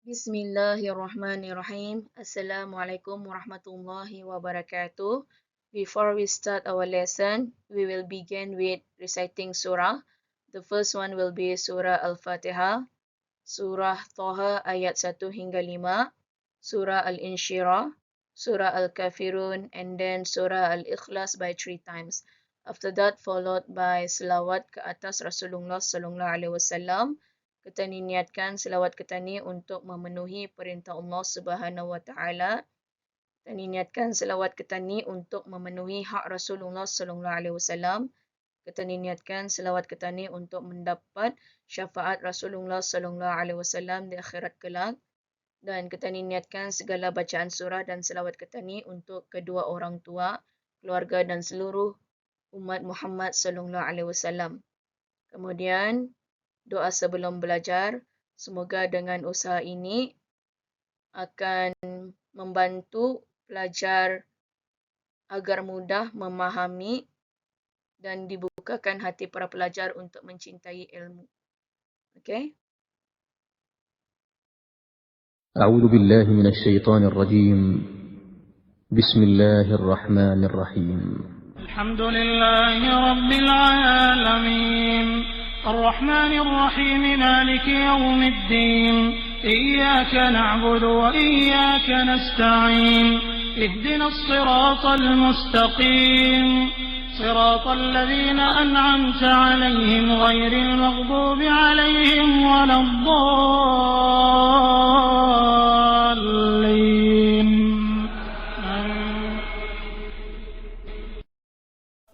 Bismillahirrahmanirrahim. Assalamualaikum warahmatullahi wabarakatuh. Before we start our lesson, we will begin with reciting surah. The first one will be Surah Al-Fatihah, Surah Taha ayat 1 hingga 5, Surah Al-Insyirah, Surah Al-Kafirun, and then Surah Al-Ikhlas by 3 times. After that, followed by selawat ke atas Rasulullah sallallahu alaihi wasallam. Kita niatkan selawat kita ni untuk memenuhi perintah Allah Subhanahu wa taala. Kita niatkan selawat kita ni untuk memenuhi hak Rasulullah sallallahu alaihi wasallam. Kita niatkan selawat kita ni untuk mendapat syafaat Rasulullah sallallahu alaihi wasallam di akhirat kelak. Dan kita niatkan segala bacaan surah dan selawat kita ni untuk kedua orang tua, keluarga dan seluruh umat Muhammad sallallahu alaihi wasallam. Kemudian doa sebelum belajar, semoga dengan usaha ini akan membantu pelajar agar mudah memahami dan dibukakan hati para pelajar untuk mencintai ilmu. Okay? أعوذ بالله من الشيطان الرجيم بسم الله الرحمن الرحيم الحمد لله رب العالمين الرحمن الرحيم مالك يوم الدين إياك نعبد وإياك نستعين اهدنا الصراط المستقيم صراط الذين أنعمت عليهم غير المغضوب عليهم ولا الضالين.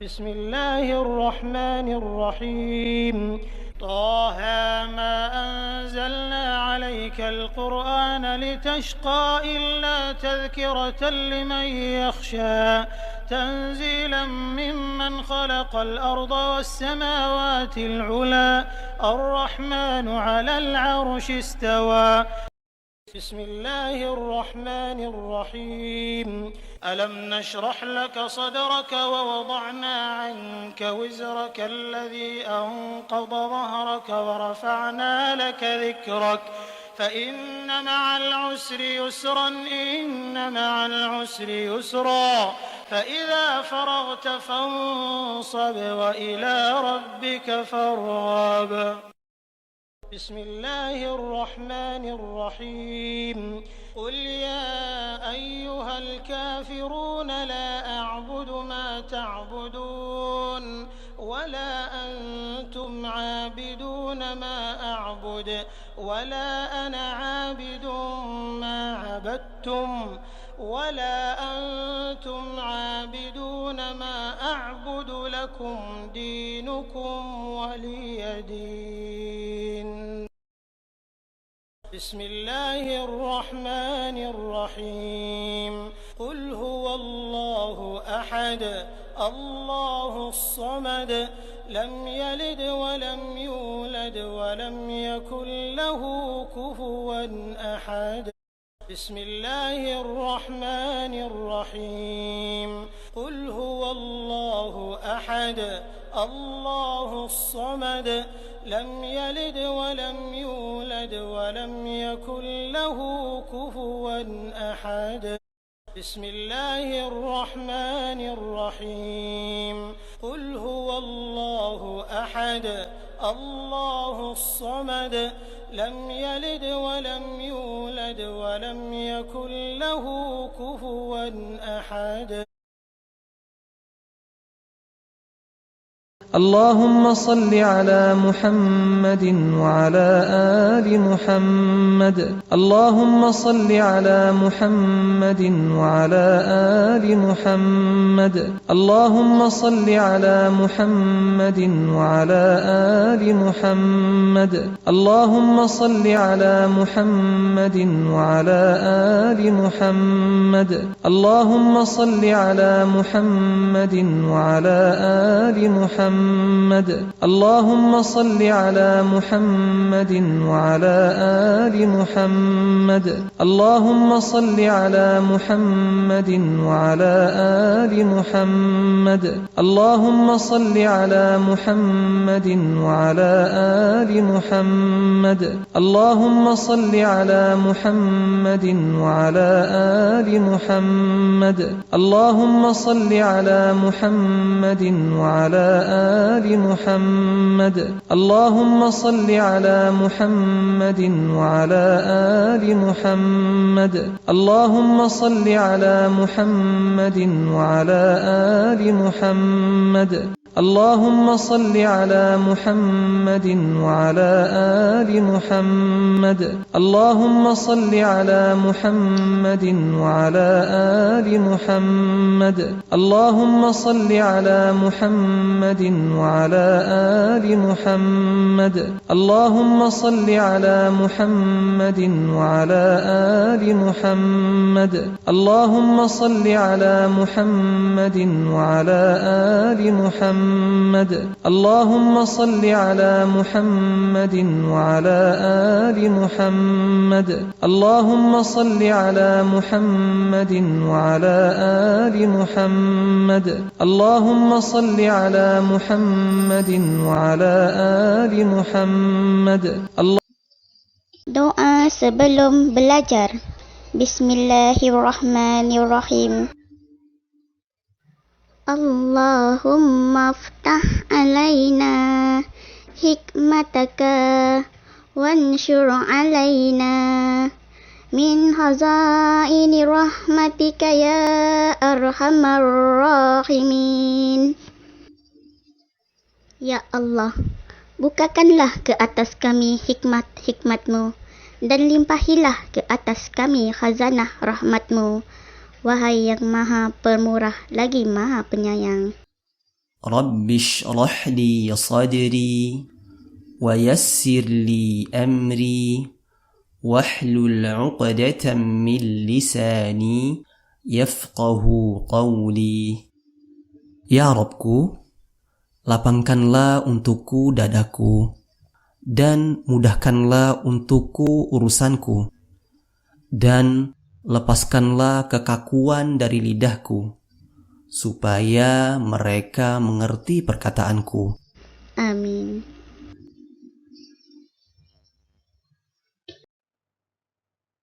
بسم الله الرحمن الرحيم طه ما أنزلنا عليك القرآن لتشقى إلا تذكرة لمن يخشى تنزيلا ممن خلق الأرض والسماوات العلى الرحمن على العرش استوى. بسم الله الرحمن الرحيم ألم نشرح لك صدرك ووضعنا عنك وزرك الذي أنقض ظهرك ورفعنا لك ذكرك فإن مع العسر يسرا إن مع العسر يسرا فإذا فرغت فانصب وإلى ربك فارغب. بسم الله الرحمن الرحيم قل يا أيها الكافرون لا أعبد ما تعبدون ولا أنتم عابدون ما أعبد ولا أنا عابد ما عبدتم ولا أنتم عابدون ما أعبد لكم دينكم ولي دين. بسم الله الرحمن الرحيم قل هو الله أحد الله الصمد لم يلد ولم يولد ولم يكن له كفوا أحد. بسم الله الرحمن الرحيم قل هو الله أحد الله الصمد لم يلد ولم يولد ولم يكن له كفوا أحد. بسم الله الرحمن الرحيم قل هو الله أحد الله الصمد لم يلد ولم يولد ولم يكن له كفوا أحد. اللهم صل على محمد وعلى آل محمد. اللهم صل على محمد وعلى آل محمد. اللهم صل على محمد وعلى آل محمد. اللهم صل على محمد وعلى آل محمد. اللهم صل على محمد وعلى آل محمد. محمد اللهم صل على محمد وعلى آل محمد اللهم صل على محمد وعلى آل محمد اللهم صل على محمد وعلى آل محمد اللهم صل على محمد وعلى آل محمد اللهم صل على محمد وعلى آل محمد اللهم صل على محمد وعلى آل محمد اللهم صل على محمد وعلى آل محمد اللهم صل على محمد وعلى آل محمد اللهم صل على محمد وعلى آل محمد اللهم صل على محمد وعلى آل محمد اللهم صل على محمد وعلى آل محمد اللهم صل على محمد وعلى آل محمد اللهم صل على محمد وعلى آل محمد اللهم صل على محمد وعلى آل محمد اللهم صل على محمد وعلى آل محمد Doa sebelum belajar. Bismillahirrahmanirrahim. Allahumma ftah alaina hikmataka wanshur alaina min hazaini rahmatika ya arhamar rahimin. Ya Allah, bukakanlah ke atas kami hikmat-hikmat-Mu dan limpahilah ke atas kami khazanah rahmat-Mu, wahai yang maha pemurah lagi maha penyayang. Rabbi shrah li sadri wa yassir li amri wahlul 'uqdatam min lisani yafqahu qawli. Ya Rabbku, lapangkanlah untukku dadaku dan mudahkanlah untukku urusanku, dan lepaskanlah kekakuan dari lidahku, supaya mereka mengerti perkataanku. Amin.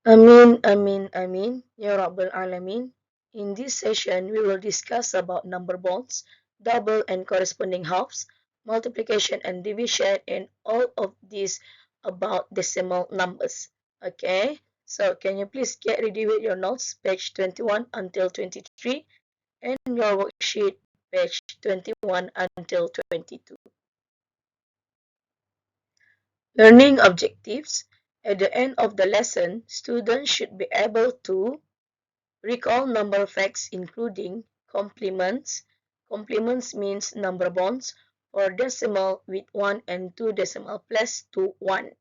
Amin, amin, amin, Ya Rabbal Alamin. In this session, we will discuss about number bonds, double and corresponding halves, multiplication and division, and all of these about decimal numbers. Okay, so can you please get ready with your notes, page 21 until 23, and your worksheet, page 21 until 22. Learning objectives. At the end of the lesson, students should be able to recall number facts including complements. Complements means number bonds or decimal with 1 and 2 decimal place to 1.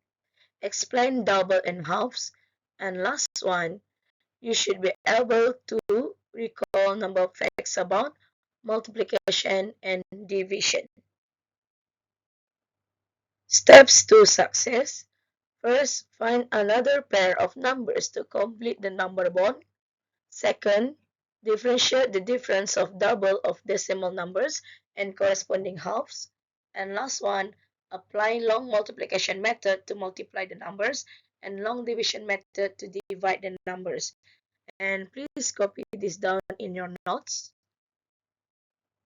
Explain double and halves. And last one, you should be able to recall number facts about multiplication and division. Steps to success. First, find another pair of numbers to complete the number bond. Second, differentiate the difference of double of decimal numbers and corresponding halves. And last one, apply long multiplication method to multiply the numbers and long division method to divide the numbers. And please copy this down in your notes.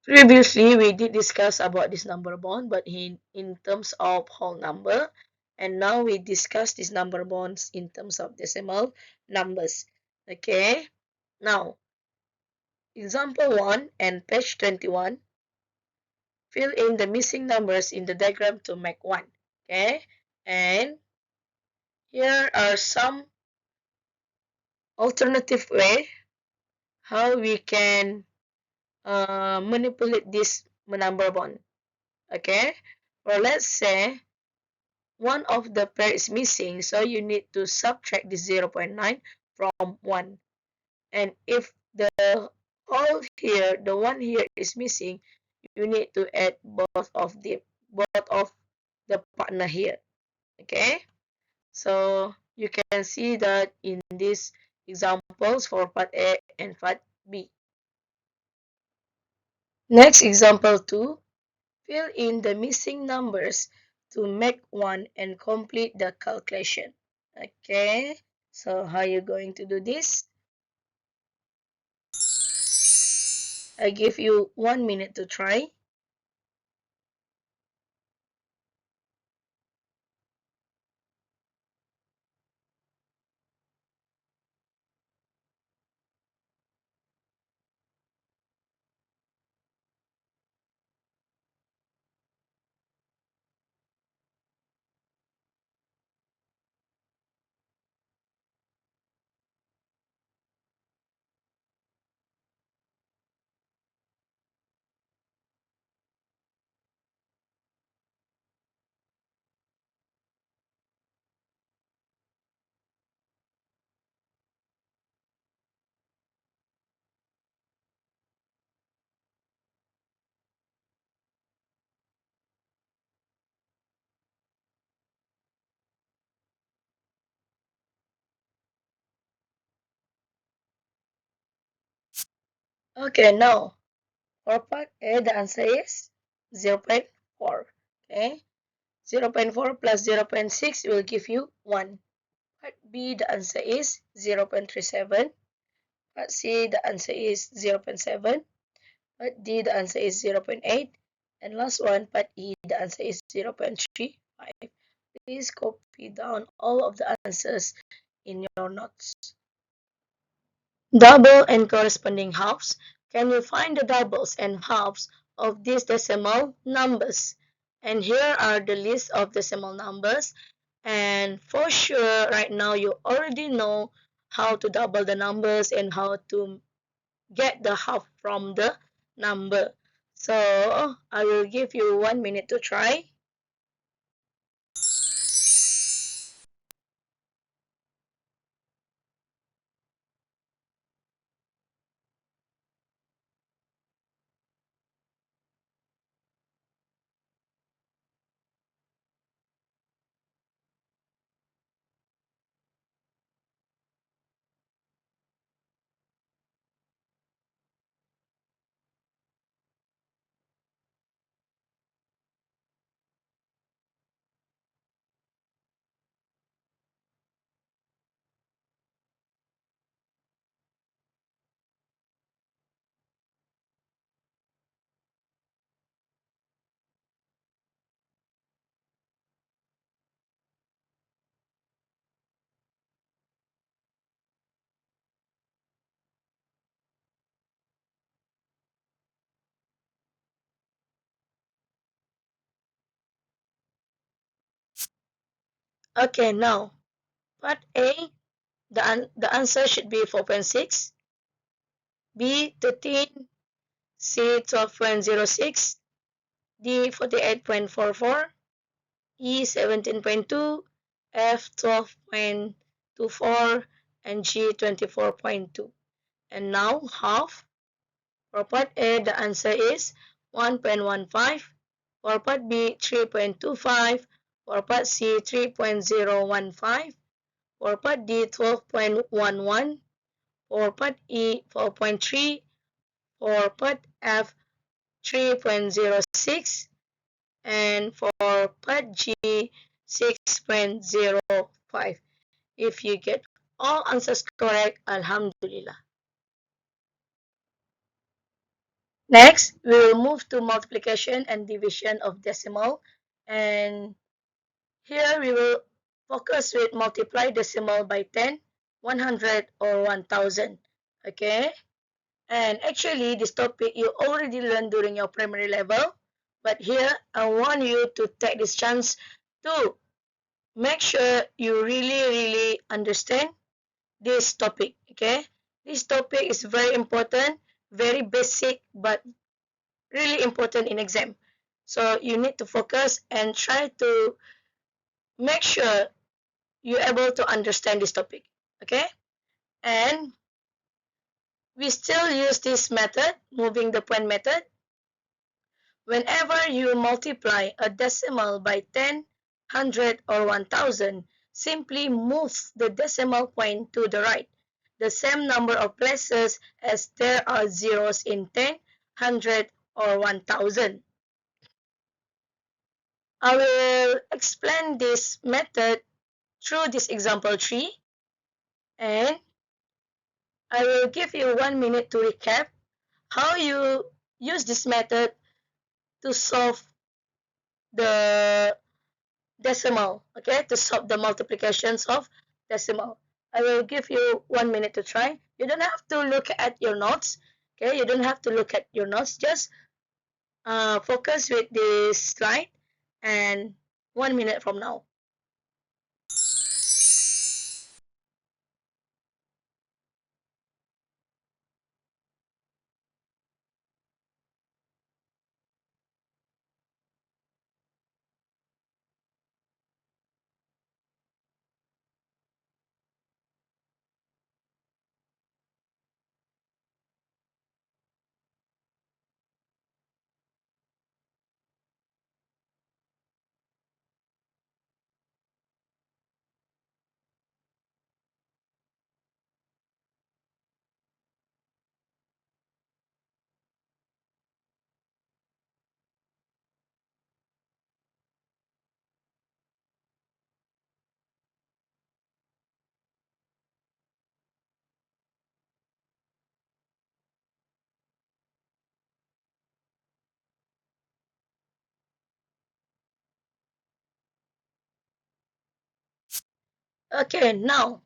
Previously, we did discuss about this number bond, but in terms of whole number. And now we discuss these number bonds in terms of decimal numbers. Okay. Now, example 1 and page 21. Fill in the missing numbers in the diagram to make 1. Okay. And here are some alternative way how we can manipulate this number bond. Okay. Or let's say one of the pair is missing, so you need to subtract the 0.9 from 1. And if the whole here, the one here is missing, you need to add both of the partner here. Okay, so you can see that in these examples for part A and part B. Next example 2, fill in the missing numbers to make one and complete the calculation. Okay, so how are you going to do this? I give you 1 minute to try. Okay, now for part A, the answer is 0.4. Okay, 0.4 plus 0.6 will give you 1. Part B, the answer is 0.37. Part C, the answer is 0.7. Part D, the answer is 0.8. And last one, part E, the answer is 0.35. Please copy down all of the answers in your notes. Double and corresponding halves. Can you find the doubles and halves of these decimal numbers? And here are the list of decimal numbers. And for sure, right now you already know how to double the numbers and how to get the half from the number. So I will give you 1 minute to try. Okay, now part A, the answer should be 4.6, B 13, C 12.06, D 48.44, E 17.2, F 12.24, and G 24.2. And now half. For part A, the answer is 1.15. For part B, 3.25. For part C, 3.015. For part D, 12.11. For part E, 4.3. For part F, 3.06. And for part G, 6.05. If you get all answers correct, Alhamdulillah. Next, we will move to multiplication and division of decimal. And here we will focus with multiply decimal by 10, 100, or 1000. Okay? And actually, this topic you already learned during your primary level. But here, I want you to take this chance to make sure you really understand this topic. Okay? This topic is very important, very basic, but really important in exam. So you need to focus and try to make sure you're able to understand this topic. Okay? And we still use this method, moving the point method. Whenever you multiply a decimal by 10, 100, or 1000, simply move the decimal point to the right, the same number of places as there are zeros in 10, 100, or 1000. I will explain this method through this example 3, and I will give you 1 minute to recap how you use this method to solve the decimal, okay, to solve the multiplications of decimal. I will give you 1 minute to try. You don't have to look at your notes, okay, you don't have to look at your notes, just focus with this slide, and 1 minute from now. Okay, now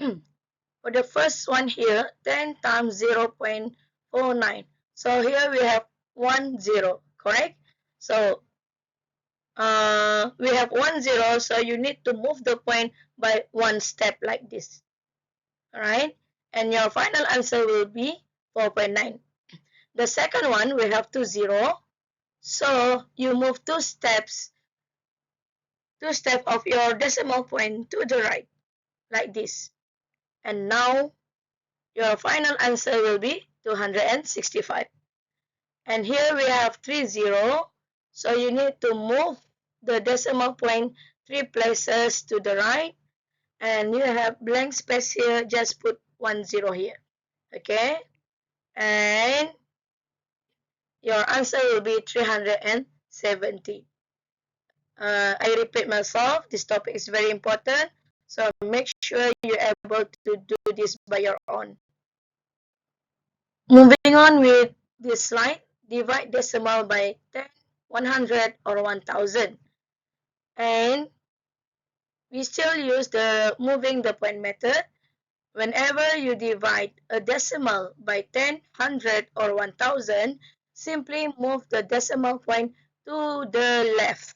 for the first one here, 10 times 0.49. So here we have 1 0, correct? So we have 1 0, so you need to move the point by one step like this. Alright? And your final answer will be 4.9. The second one, we have 2 0. So you move two steps of your decimal point to the right, like this. And now your final answer will be 265. And here we have 3 0. So you need to move the decimal point 3 places to the right. And you have blank space here, just put 1 0 here. Okay? And your answer will be 370. I repeat myself, this topic is very important. So make sure you're able to do this by your own. Moving on with this slide, divide decimal by 10, 100, or 1000. And we still use the moving the point method. Whenever you divide a decimal by 10, 100, or 1000, simply move the decimal point to the left.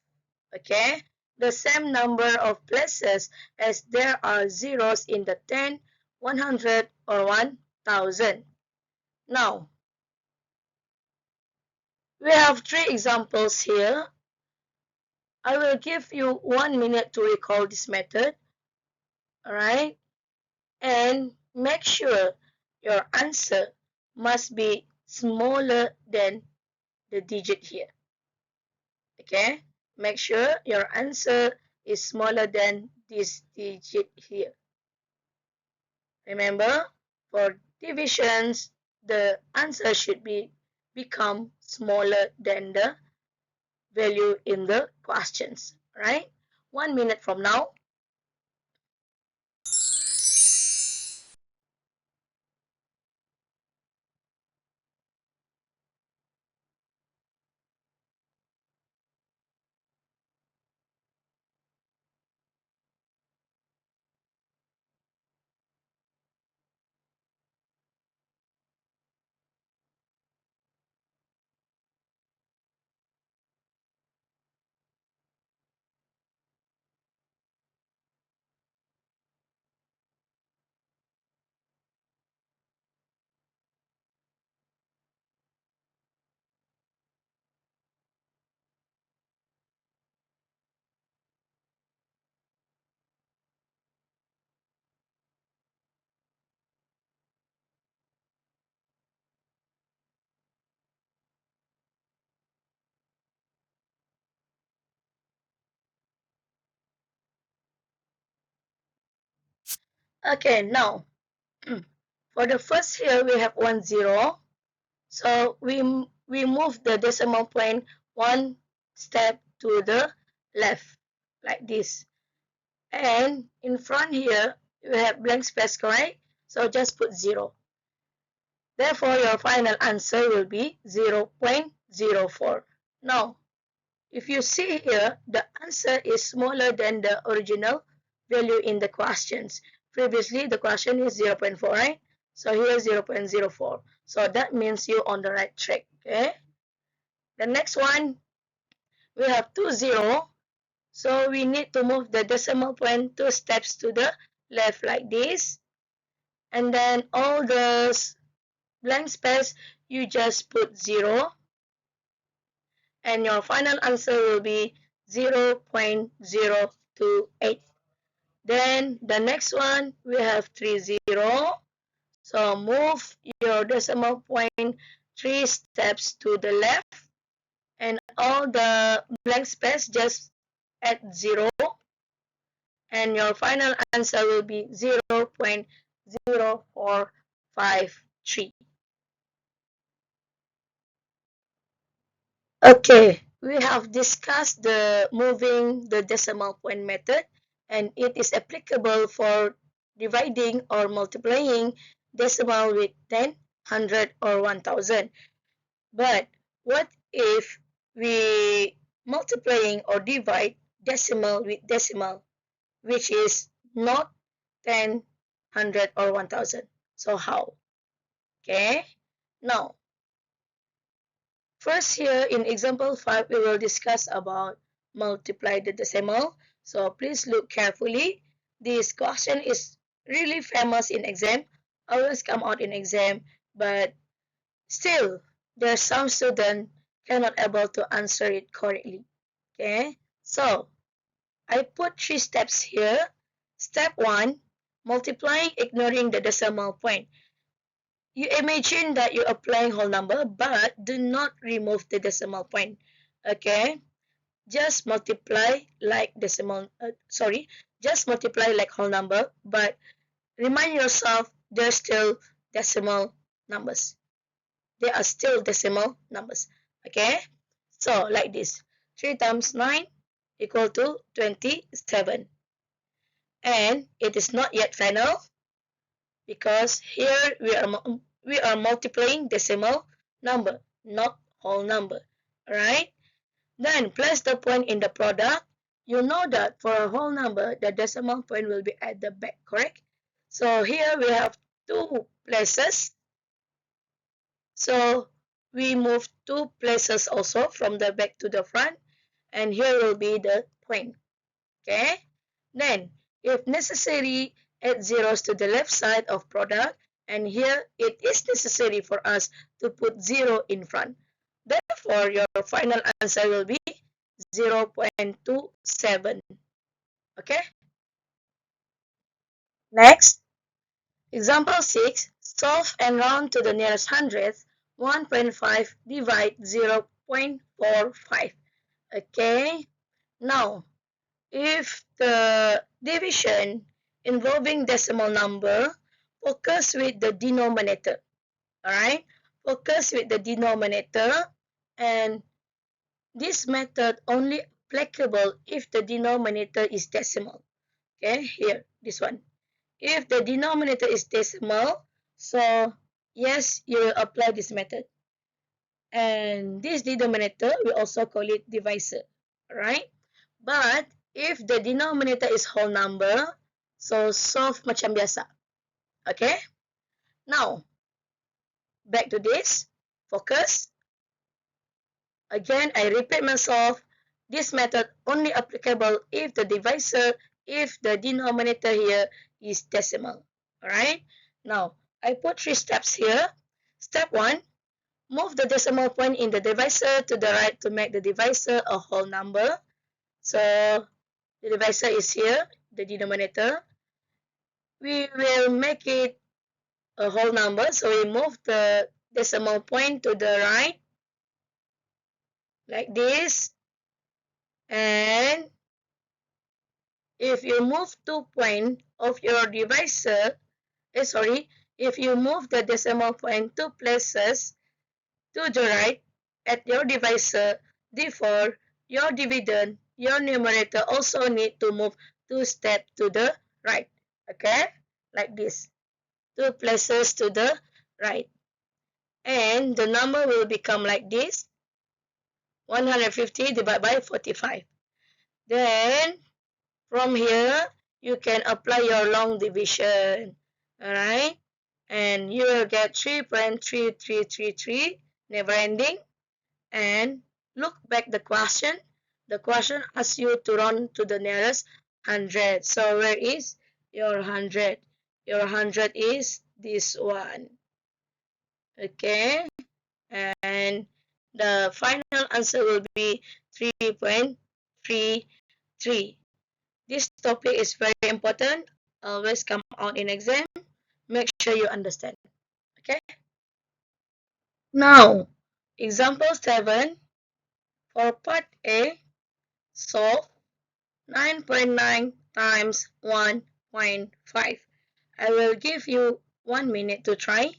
Okay? The same number of places as there are zeros in the 10, 100, or 1000. Now, we have 3 examples here. I will give you 1 minute to recall this method. Alright? And make sure your answer must be smaller than the digit here. Okay? Make sure your answer is smaller than this digit here. Remember, for divisions, the answer should become smaller than the value in the questions. Right? 1 minute from now. Okay, now for the first here we have 1 0. So we move the decimal point one step to the left like this. And in front here you have blank space, correct? So just put 0. Therefore your final answer will be 0.04. Now if you see here, the answer is smaller than the original value in the questions. Previously, the question is 0.4, right? So here 0.04. So that means you're on the right track, okay? The next one, we have 20. So we need to move the decimal point 2 steps to the left like this. And then all the blank space, you just put 0. And your final answer will be 0.028. Then the next one, we have 30. So move your decimal point 3 steps to the left, and all the blank space just add 0, and your final answer will be 0.0453. Okay, we have discussed the moving the decimal point method, and it is applicable for dividing or multiplying decimal with 10, 100, or 1000. But what if we multiplying or divide decimal with decimal, which is not 10, 100, or 1000? So how? Okay, now first here in example 5, we will discuss about multiply the decimal. So please look carefully. This question is really famous in exam, always come out in exam, but still there's some student cannot able to answer it correctly. Okay, so I put 3 steps here. Step 1, multiplying ignoring the decimal point. You imagine that you're applying whole number, but do not remove the decimal point. Okay, just multiply like just multiply like whole number, but remind yourself there's still decimal numbers. They are still decimal numbers. Okay, so like this, 3 times 9 equal to 27, and it is not yet final because here we are multiplying decimal number, not whole number. Alright? Then place the point in the product. You know that for a whole number, the decimal point will be at the back, correct? So here we have 2 places. So we move 2 places also from the back to the front. And here will be the point. Okay? Then, if necessary, add zeros to the left side of product, and here it is necessary for us to put 0 in front. Therefore, your final answer will be 0.27. Okay? Next, example 6, solve and round to the nearest hundredth. 1.5 divide 0.45. Okay? Now, if the division involving decimal number, focus with the denominator. Alright? Focus with the denominator, and this method only applicable if the denominator is decimal. Okay, here, this one. If the denominator is decimal, so yes, you will apply this method. And this denominator, we also call it divisor. Alright? But if the denominator is whole number, so solve macam biasa. Okay? Now, back to this. Focus. Again, I repeat myself. This method only applicable if the divisor, if the denominator here is decimal. Alright? Now, I put 3 steps here. Step 1, move the decimal point in the divisor to the right to make the divisor a whole number. So, the divisor is here, the denominator. We will make it a whole number, so we move the decimal point to the right, like this, and if you move 2 point of your divisor, if you move the decimal point 2 places to the right at your divisor, therefore your dividend, your numerator also need to move 2 steps to the right. Okay, like this, 2 places to the right, and the number will become like this: 150 divided by 45. Then from here you can apply your long division. Alright, and you will get 3.3333, never ending. And look back the question. The question asks you to run to the nearest 100. So where is your 100? Your 100 is this one. Okay, and the final answer will be 3.33. This topic is very important. Always come out in exam. Make sure you understand. Okay. Now, example 7 for part A. Solve 9.9 times 1.5. I will give you 1 minute to try.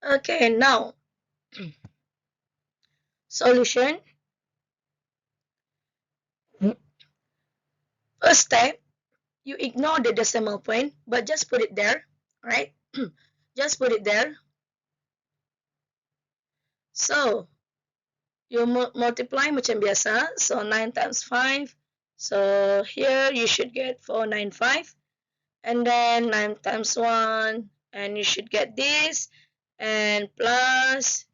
Okay, now solution. First step, you ignore the decimal point, but just put it there, right? Just put it there. So, you multiply macam biasa. So, 9 times 5. So, here you should get 495. And then 9 times 1. And you should get this. And plus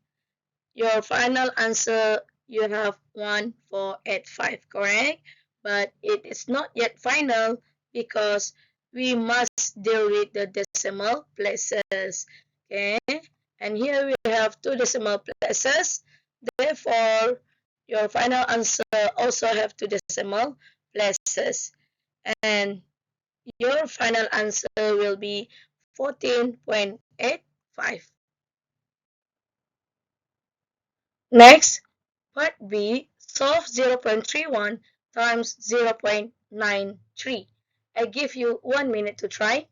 your final answer, you have 1485, correct? But it is not yet final because we must deal with the decimal places. Okay, and here we have 2 decimal places. Therefore, your final answer also have 2 decimal places. And your final answer will be 14.85. Next, part B, solve 0.31 times 0.93. I give you 1 minute to try.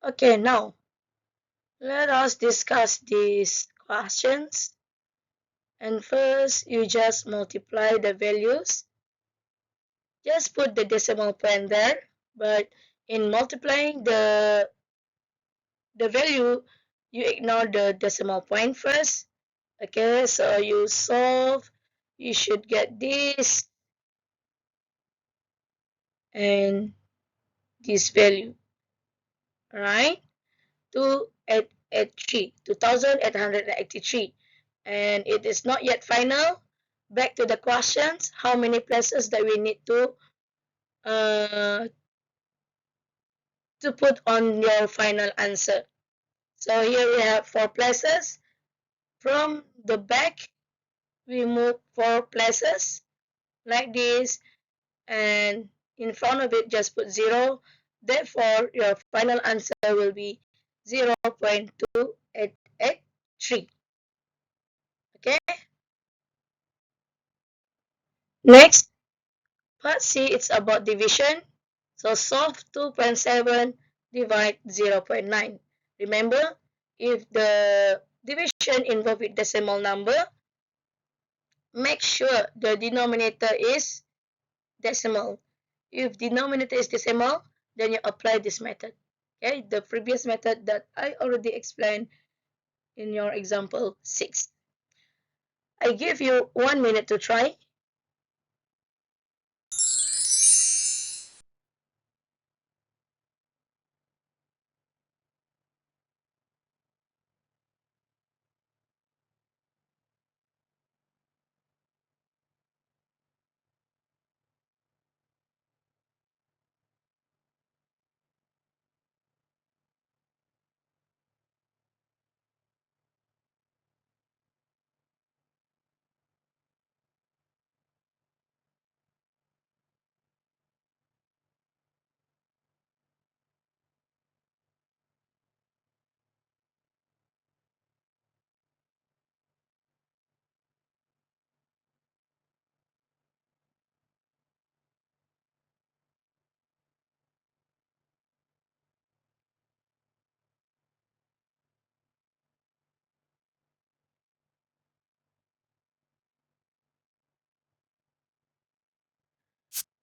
Okay, now let us discuss these questions. And first, you just multiply the values. Just put the decimal point there, but in multiplying the value, you ignore the decimal point first. Okay, so you solve you should get this and this value, right? 2883, and it is not yet final. Back to the questions, how many places that we need uh, to put on your final answer. So here we have 4 places. From the back, we move 4 places like this, and in front of it just put 0. Therefore, your final answer will be 0.2883. Okay? Next, part C, it's about division. So solve 2.7 divide 0.9. Remember, if the division involves with decimal number, make sure the denominator is decimal. If denominator is decimal, then you apply this method. Okay, the previous method that I already explained in your example 6. I give you 1 minute to try.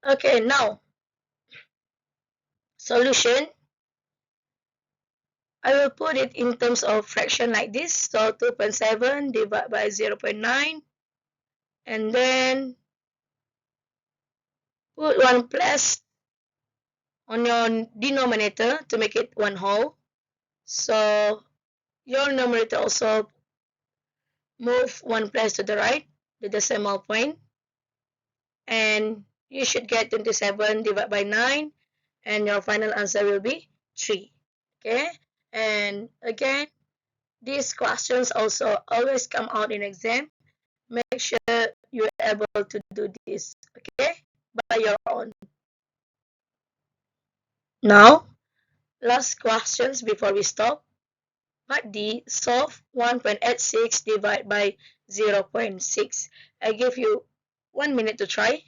Okay, now solution. I will put it in terms of fraction like this. So 2.7 divided by 0.9, and then put 1 plus on your denominator to make it 1 whole. So your numerator also move 1 place to the right, the decimal point, and you should get 27 divided by 9, and your final answer will be 3. Okay, and again, these questions also always come out in exam. Make sure you're able to do this, okay, by your own. Now, last questions before we stop. Part D, solve 1.86 divided by 0.6. I give you 1 minute to try.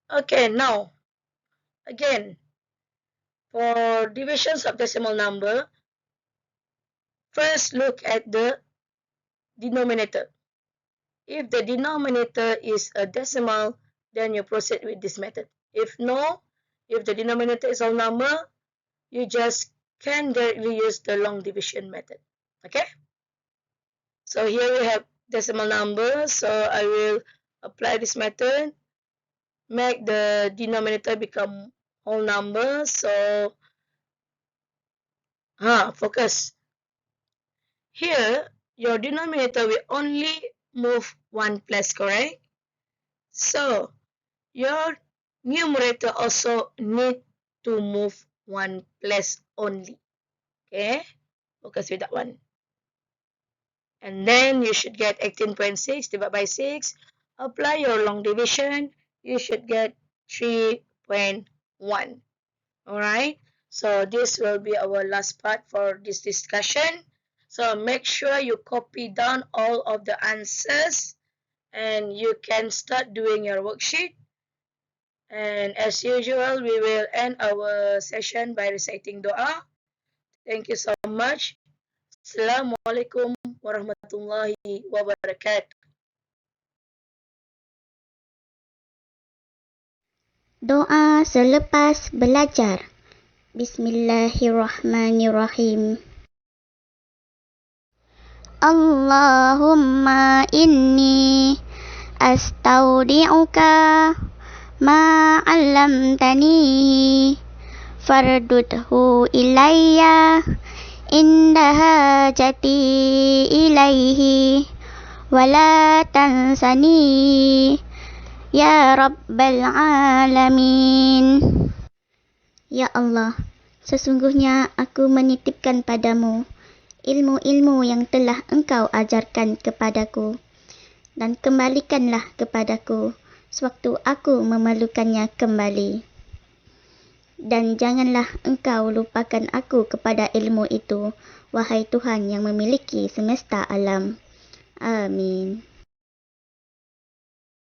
Okay, now, again, for divisions of decimal number, first look at the denominator. If the denominator is a decimal, then you proceed with this method. If no, if the denominator is a number, you just can directly use the long division method. Okay? So here we have decimal number. So I will apply this method, make the denominator become whole number. So, focus. Here, your denominator will only move one place, correct? So, your numerator also need to move one place only. Okay? Focus with that one. And then you should get 18.6 divided by 6. Apply your long division. You should get 3.1. Alright? So this will be our last part for this discussion. So make sure you copy down all of the answers and you can start doing your worksheet. And as usual, we will end our session by reciting doa. Thank you so much. Assalamualaikum warahmatullahi wabarakatuh. Doa selepas belajar. Bismillahirrahmanirrahim. Allahumma inni astaudi'uka ma 'allamtani fardudhu ilayya inda hajati ilaihi wala tansani ya rabbal alamin. Ya Allah, sesungguhnya aku menitipkan padamu ilmu-ilmu yang telah engkau ajarkan kepadaku, dan kembalikanlah kepadaku sewaktu aku memerlukannya kembali. Dan janganlah engkau lupakan aku kepada ilmu itu, wahai Tuhan yang memiliki semesta alam. Amin.